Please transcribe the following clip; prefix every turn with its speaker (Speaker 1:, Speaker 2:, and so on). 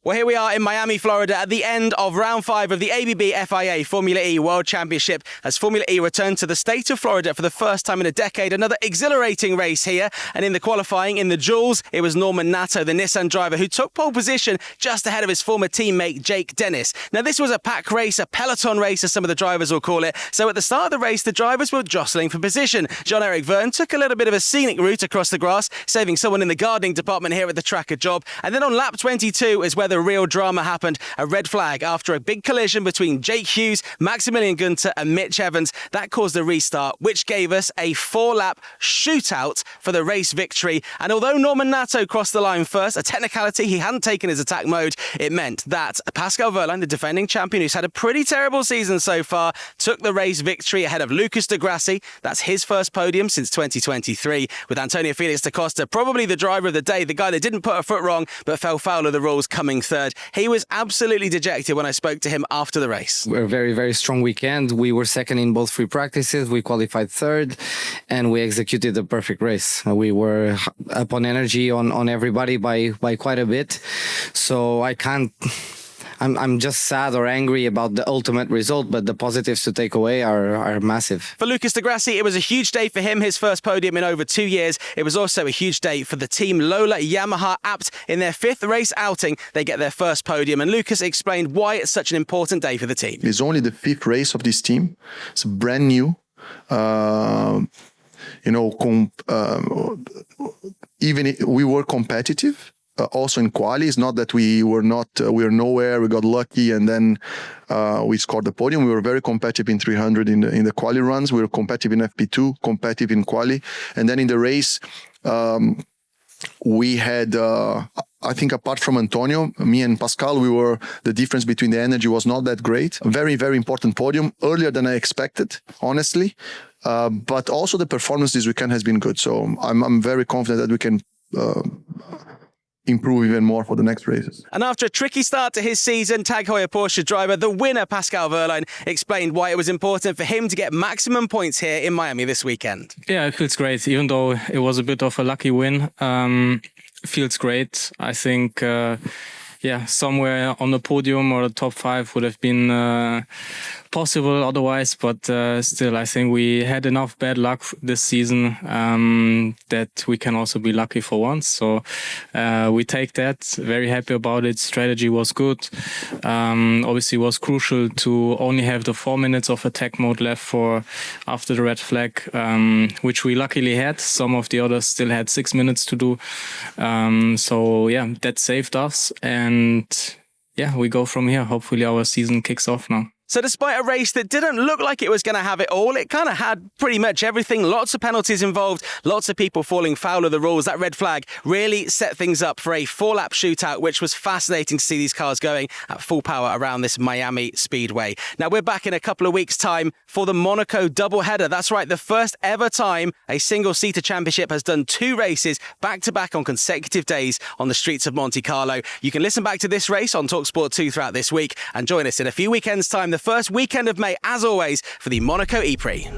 Speaker 1: Well, here we are in Miami, Florida, at the end of round 5 of the ABB FIA Formula E World Championship as Formula E returned to the state of Florida for the first time in a decade. Another exhilarating race here. And in the qualifying, in the duels, it was Norman Nato, the Nissan driver, who took pole position just ahead of his former teammate, Jake Dennis. Now, this was a pack race, a peloton race, as some of the drivers will call it. So at the start of the race, the drivers were jostling for position. John-Eric Vergne took a little bit of a scenic route across the grass, saving someone in the gardening department here at the track a job. And then on lap 22 is where the real drama happened. A red flag after a big collision between Jake Hughes, Maximilian Gunter and Mitch Evans. That caused a restart, which gave us a 4-lap shootout for the race victory. And although Norman Nato crossed the line first, a technicality, he hadn't taken his attack mode, it meant that Pascal Wehrlein, the defending champion, who's had a pretty terrible season so far, took the race victory ahead of Lucas Di Grassi. That's his first podium since 2023, with Antonio Felix da Costa, probably the driver of the day, the guy that didn't put a foot wrong but fell foul of the rules, coming third. He was absolutely dejected when I spoke to him after the race.
Speaker 2: We're a very, very strong weekend. We were second in both free practices. We qualified third and we executed the perfect race. We were up on energy on everybody by quite a bit. So I'm just sad or angry about the ultimate result, but the positives to take away are massive.
Speaker 1: For Lucas Di Grassi, it was a huge day for him, his first podium in over 2 years. It was also a huge day for the team Lola Yamaha Abt. In their 5th race outing, they get their first podium, and Lucas explained why it's such an important day for the team.
Speaker 3: It's only the 5th race of this team. It's brand new. Even we were competitive. Also in quali, it's not that we were nowhere, we got lucky and then we scored the podium. We were very competitive in 300 in the quali runs. We were competitive in FP2, competitive in quali. And then in the race, we had, I think apart from Antonio, me and Pascal, the difference between the energy was not that great. A very, very important podium, earlier than I expected, honestly. But also the performance this weekend has been good. So I'm very confident that we can improve even more for the next races.
Speaker 1: And after a tricky start to his season, TAG Heuer Porsche driver, the winner Pascal Wehrlein, explained why it was important for him to get maximum points here in Miami this weekend.
Speaker 4: Yeah, it feels great, even though it was a bit of a lucky win. Feels great. I think somewhere on the podium or the top 5 would have been possible otherwise, but still I think we had enough bad luck this season that we can also be lucky for once. So we take that, very happy about it. Strategy was good. Obviously it was crucial to only have the 4 minutes of attack mode left for after the red flag, which we luckily had. Some of the others still had 6 minutes to do. So yeah, that saved us, and yeah, we go from here. Hopefully our season kicks off now.
Speaker 1: So despite a race that didn't look like it was going to have it all, it kind of had pretty much everything. Lots of penalties involved, lots of people falling foul of the rules. That red flag really set things up for a 4-lap shootout, which was fascinating to see these cars going at full power around this Miami Speedway. Now, we're back in a couple of weeks' time for the Monaco doubleheader. That's right, the first ever time a single-seater championship has done 2 races back-to-back on consecutive days on the streets of Monte Carlo. You can listen back to this race on talkSPORT 2 throughout this week and join us in a few weekends' time, the first weekend of May, as always, for the Monaco E-Prix.